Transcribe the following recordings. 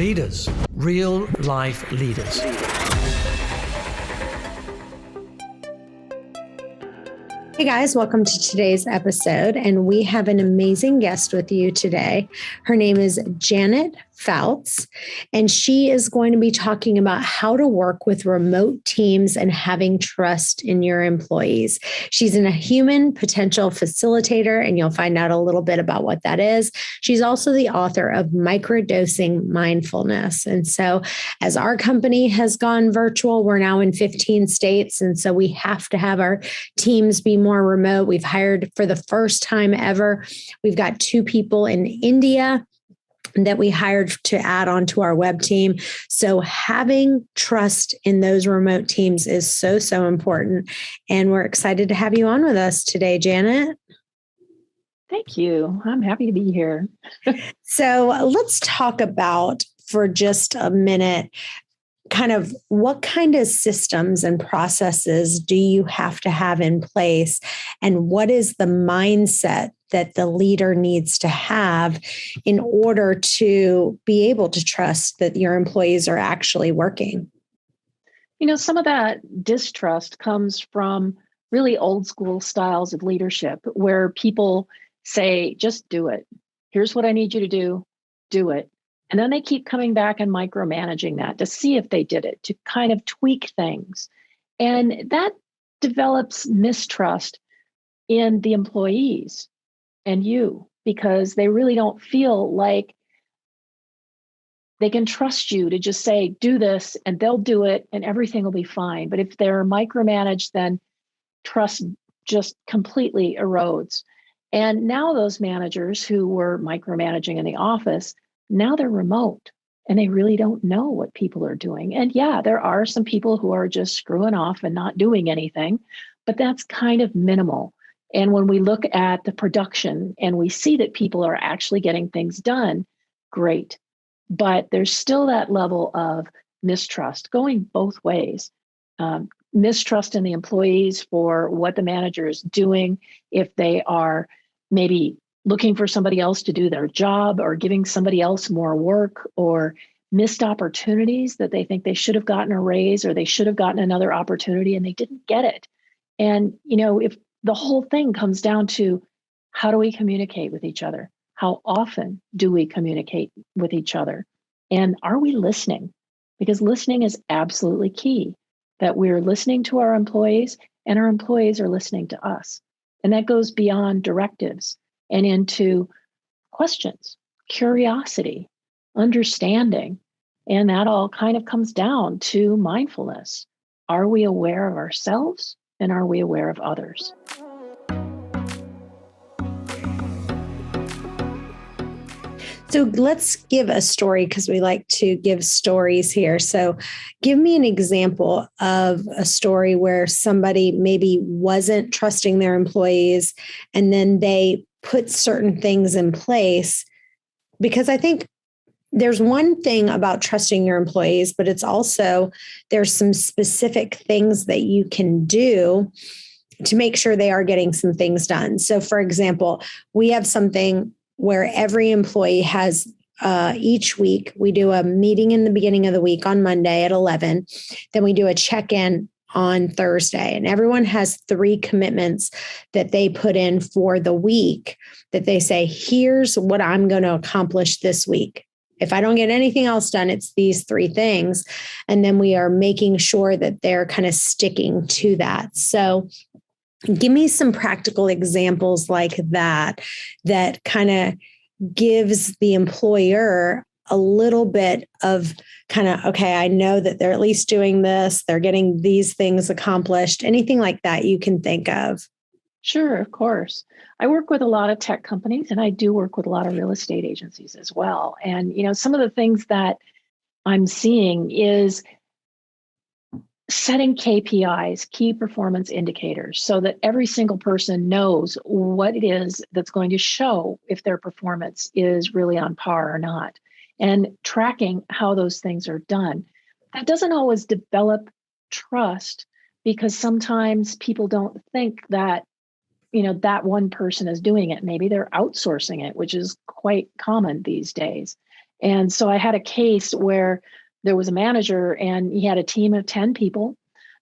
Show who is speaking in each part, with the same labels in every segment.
Speaker 1: Leaders, real life leaders.
Speaker 2: Hey guys, welcome to today's episode. And we have an amazing guest with you today. Her name is Janet Fouts, and she is going to be talking about how to work with remote teams and having trust in your employees. She's a human potential facilitator, and you'll find out a little bit about what that is. She's also the author of Microdosing Mindfulness. And so as our company has gone virtual, we're now in 15 states. And so we have to have our teams be more remote. We've hired for the first time ever. We've got 2 people in India that we hired to add on to our web team. So having trust in those remote teams is so important. And we're excited to have you on with us today, Janet.
Speaker 3: Thank you. I'm happy to be here.
Speaker 2: So let's talk about, for just a minute, kind of what kind of systems and processes do you have to have in place? And what is the mindset that the leader needs to have in order to be able to trust that your employees are actually working?
Speaker 3: You know, some of that distrust comes from really old school styles of leadership where people say, just do it. Here's what I need you to do it. And then they keep coming back and micromanaging that to see if they did it, to kind of tweak things. And that develops mistrust in the employees and you, because they really don't feel like they can trust you to just say, do this, and they'll do it and everything will be fine. But if they're micromanaged, then trust just completely erodes. And now those managers who were micromanaging in the office, now they're remote and they really don't know what people are doing. And yeah, there are some people who are just screwing off and not doing anything, but that's kind of minimal. And when we look at the production and we see that people are actually getting things done, great. But there's still that level of mistrust going both ways. Mistrust in the employees for what the manager is doing, if they are maybe looking for somebody else to do their job or giving somebody else more work, or missed opportunities that they think they should have gotten a raise or they should have gotten another opportunity and they didn't get it. And, you know, if the whole thing comes down to how do we communicate with each other? How often do we communicate with each other? And are we listening? Because listening is absolutely key, that we're listening to our employees and our employees are listening to us. And that goes beyond directives and into questions, curiosity, understanding. And that all kind of comes down to mindfulness. Are we aware of ourselves and are we aware of others?
Speaker 2: So let's give a story, because we like to give stories here. So give me an example of a story where somebody maybe wasn't trusting their employees and then they put certain things in place. Because I think there's one thing about trusting your employees, but it's also there's some specific things that you can do to make sure they are getting some things done. So for example, we have something where every employee has each week, we do a meeting in the beginning of the week on Monday at 11. Then we do a check-in on Thursday. And everyone has 3 commitments that they put in for the week that they say, here's what I'm going to accomplish this week. If I don't get anything else done, it's these 3 things. And then we are making sure that they're kind of sticking to that. So give me some practical examples like that, that kind of gives the employer a little bit of kind of, okay, I know that they're at least doing this, they're getting these things accomplished, anything like that you can think of.
Speaker 3: Sure, of course. I work with a lot of tech companies and I do work with a lot of real estate agencies as well. And, you know, some of the things that I'm seeing is setting KPIs, key performance indicators, so that every single person knows what it is that's going to show if their performance is really on par or not, and tracking how those things are done. That doesn't always develop trust because sometimes people don't think that, you know, that one person is doing it. Maybe they're outsourcing it, which is quite common these days. And so I had a case where there was a manager and he had a team of 10 people.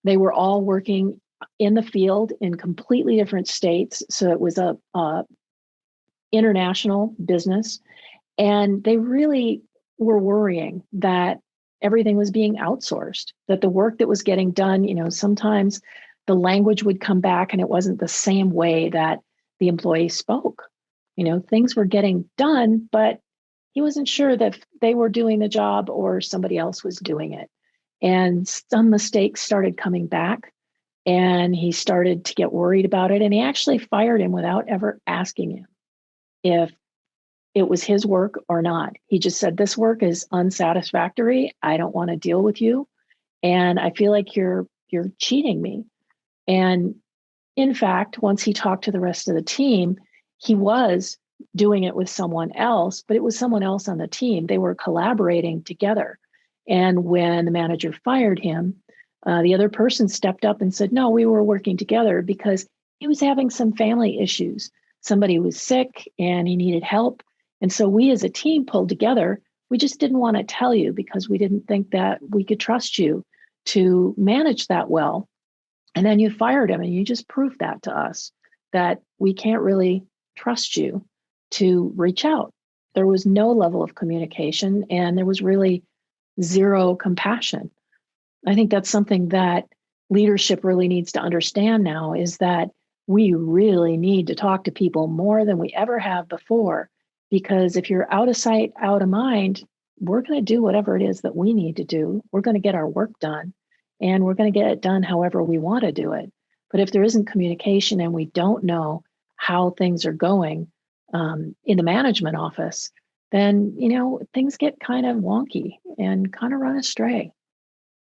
Speaker 3: They were all working in the field in completely different states. So it was a international business. And they really were worrying that everything was being outsourced, that the work that was getting done, sometimes the language would come back and it wasn't the same way that the employee spoke. Things were getting done, but he wasn't sure that they were doing the job or somebody else was doing it. And some mistakes started coming back and he started to get worried about it. And he actually fired him without ever asking him if it was his work or not. He just said, this work is unsatisfactory. I don't want to deal with you. And I feel like you're cheating me. And in fact, once he talked to the rest of the team, he was doing it with someone else, but it was someone else on the team. They were collaborating together. And when the manager fired him, the other person stepped up and said, no, we were working together because he was having some family issues. Somebody was sick and he needed help. And so we as a team pulled together. We just didn't want to tell you because we didn't think that we could trust you to manage that well. And then you fired him and you just proved that to us, that we can't really trust you to reach out. There was no level of communication and there was really zero compassion. I think that's something that leadership really needs to understand now, is that we really need to talk to people more than we ever have before. Because if you're out of sight, out of mind, we're going to do whatever it is that we need to do. We're going to get our work done and we're going to get it done however we want to do it. But if there isn't communication and we don't know how things are going in the management office, then, things get kind of wonky and kind of run astray.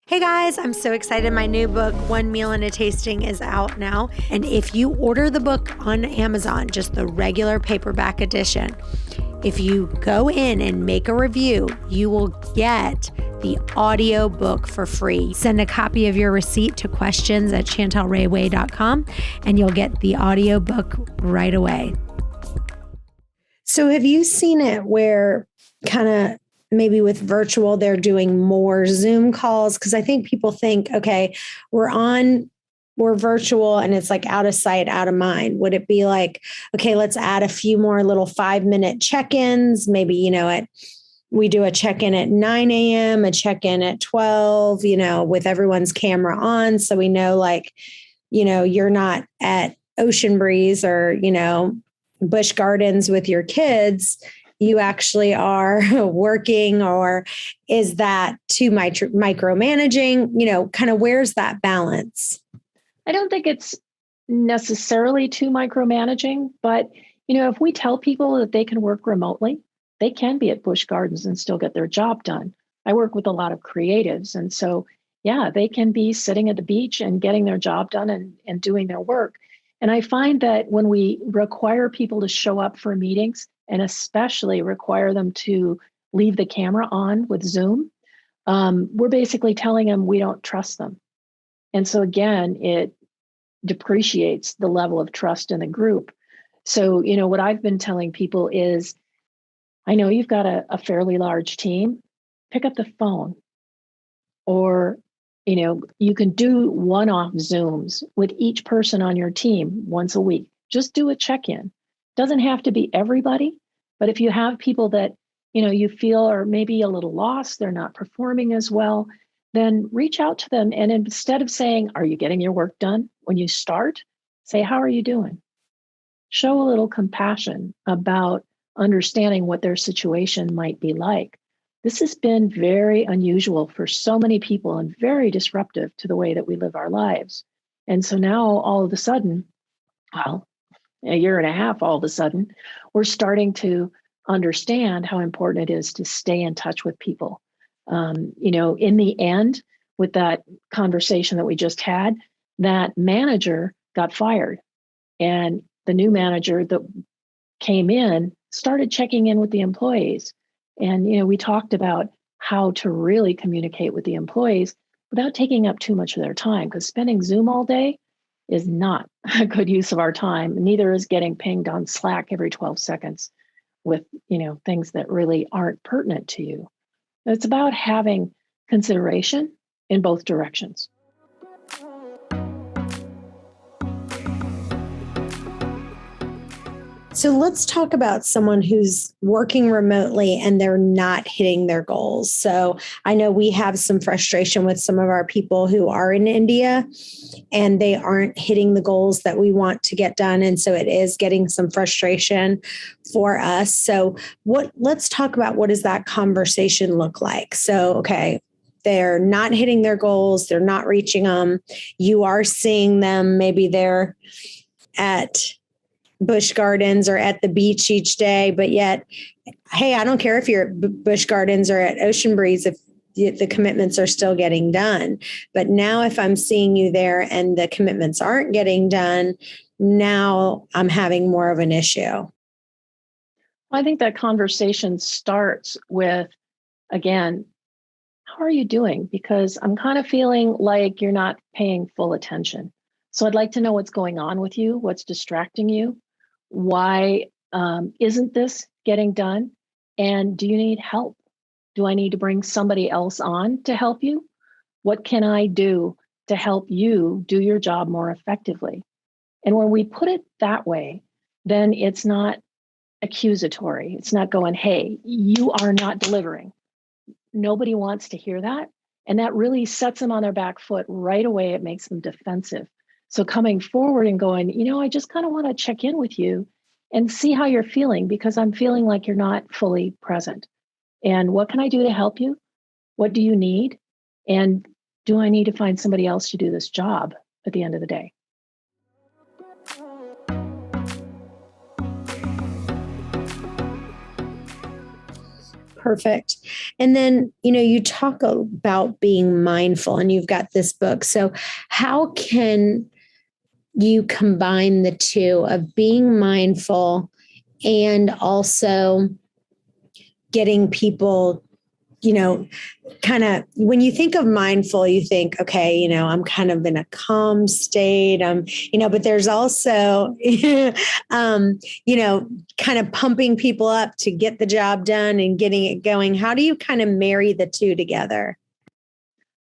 Speaker 4: Hey guys, I'm so excited. My new book, One Meal and a Tasting, is out now. And if you order the book on Amazon, just the regular paperback edition, if you go in and make a review, you will get the audio book for free. Send a copy of your receipt to questions@chantelrayway.com and you'll get the audio book right away.
Speaker 2: So have you seen it where kind of maybe with virtual, they're doing more Zoom calls? Because I think people think, okay, we're virtual and it's like out of sight, out of mind. Would it be like, okay, let's add a few more little 5-minute check-ins? Maybe, we do a check-in at 9 a.m., a check-in at 12, with everyone's camera on. So we know you're not at Ocean Breeze or, Busch Gardens with your kids. You actually are working, or is that too micromanaging? Kind of where's that balance?
Speaker 3: I don't think it's necessarily too micromanaging, but if we tell people that they can work remotely, they can be at Busch Gardens and still get their job done. I work with a lot of creatives, and so they can be sitting at the beach and getting their job done and doing their work. And I find that when we require people to show up for meetings, and especially require them to leave the camera on with Zoom, we're basically telling them we don't trust them. And so again, it depreciates the level of trust in the group. So, what I've been telling people is, I know you've got a fairly large team, pick up the phone, or you can do one-off Zooms with each person on your team once a week. Just do a check-in. Doesn't have to be everybody, but if you have people that, you feel are maybe a little lost, they're not performing as well, then reach out to them. And instead of saying, are you getting your work done? When you start, say, how are you doing? Show a little compassion about understanding what their situation might be like. This has been very unusual for so many people and very disruptive to the way that we live our lives. And so now all of a sudden, a year and a half, all of a sudden, we're starting to understand how important it is to stay in touch with people. In the end, with that conversation that we just had, that manager got fired. And the new manager that came in started checking in with the employees. And, we talked about how to really communicate with the employees without taking up too much of their time, because spending Zoom all day is not a good use of our time. Neither is getting pinged on Slack every 12 seconds. with, things that really aren't pertinent to you. It's about having consideration in both directions.
Speaker 2: So let's talk about someone who's working remotely and they're not hitting their goals. So I know we have some frustration with some of our people who are in India and they aren't hitting the goals that we want to get done. And so it is getting some frustration for us. So let's talk about what does that conversation look like? So, okay, they're not hitting their goals. They're not reaching them. You are seeing them. Maybe they're at Busch Gardens or at the beach each day, but yet, hey, I don't care if you're at Busch Gardens or at Ocean Breeze if the commitments are still getting done. But now if I'm seeing you there and the commitments aren't getting done, now I'm having more of an issue.
Speaker 3: I think that conversation starts with, again, how are you doing? Because I'm kind of feeling like you're not paying full attention. So I'd like to know what's going on with you, what's distracting you. Why isn't this getting done? And do you need help? Do I need to bring somebody else on to help you? What can I do to help you do your job more effectively? And when we put it that way, then it's not accusatory. It's not going, hey, you are not delivering. Nobody wants to hear that. And that really sets them on their back foot right away. It makes them defensive. So coming forward and going, I just kind of want to check in with you and see how you're feeling because I'm feeling like you're not fully present. And what can I do to help you? What do you need? And do I need to find somebody else to do this job at the end of the day?
Speaker 2: Perfect. And then, you talk about being mindful and you've got this book. So how can you combine the two of being mindful and also getting people, kind of, when you think of mindful, you think, okay, I'm kind of in a calm state, but there's also, kind of pumping people up to get the job done and getting it going. How do you kind of marry the two together?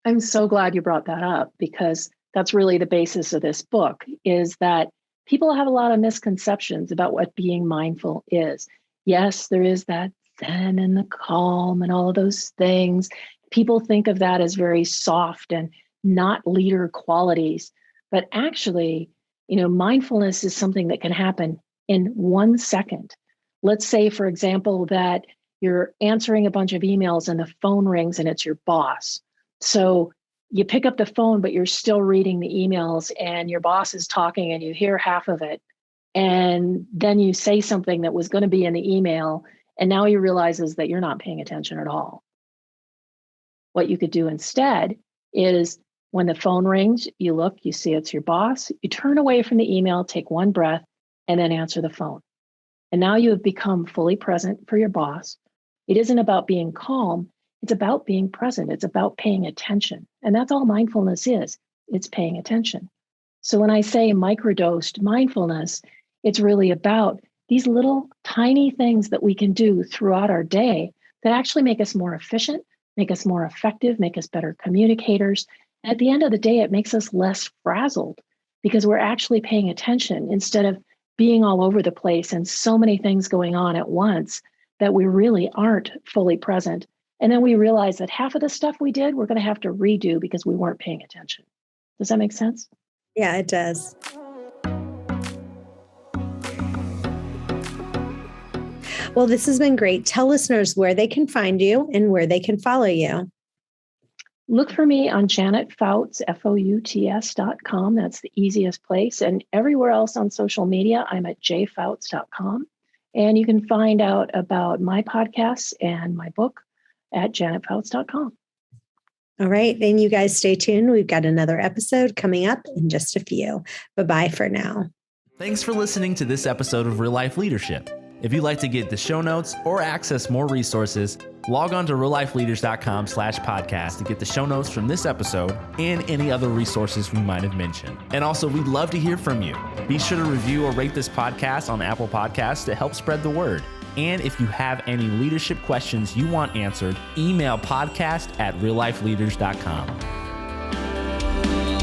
Speaker 3: I'm so glad you brought that up because that's really the basis of this book is that people have a lot of misconceptions about what being mindful is. Yes, there is that zen and the calm and all of those things. People think of that as very soft and not leader qualities. But actually, mindfulness is something that can happen in 1 second. Let's say, for example, that you're answering a bunch of emails and the phone rings and it's your boss. So you pick up the phone, but you're still reading the emails and your boss is talking and you hear half of it. And then you say something that was going to be in the email. And now you realizes that you're not paying attention at all. What you could do instead is when the phone rings, you look, you see it's your boss, you turn away from the email, take one breath, and then answer the phone. And now you have become fully present for your boss. It isn't about being calm. It's about being present. It's about paying attention. And that's all mindfulness is. It's paying attention. So when I say microdosed mindfulness, it's really about these little tiny things that we can do throughout our day that actually make us more efficient, make us more effective, make us better communicators. And at the end of the day, it makes us less frazzled because we're actually paying attention instead of being all over the place and so many things going on at once that we really aren't fully present. And then we realize that half of the stuff we did, we're going to have to redo because we weren't paying attention. Does that make sense?
Speaker 2: Yeah, it does. Well, this has been great. Tell listeners where they can find you and where they can follow you.
Speaker 3: Look for me on Janet Fouts, Fouts.com. That's the easiest place. And everywhere else on social media, I'm at jfouts.com. And you can find out about my podcasts and my book at janetfouts.com.
Speaker 2: All right. Then you guys stay tuned. We've got another episode coming up in just a few. Bye-bye for now.
Speaker 5: Thanks for listening to this episode of Real Life Leadership. If you'd like to get the show notes or access more resources, log on to reallifeleaders.com/podcast to get the show notes from this episode and any other resources we might have mentioned. And also, we'd love to hear from you. Be sure to review or rate this podcast on Apple Podcasts to help spread the word. And if you have any leadership questions you want answered, email podcast@reallifeleaders.com.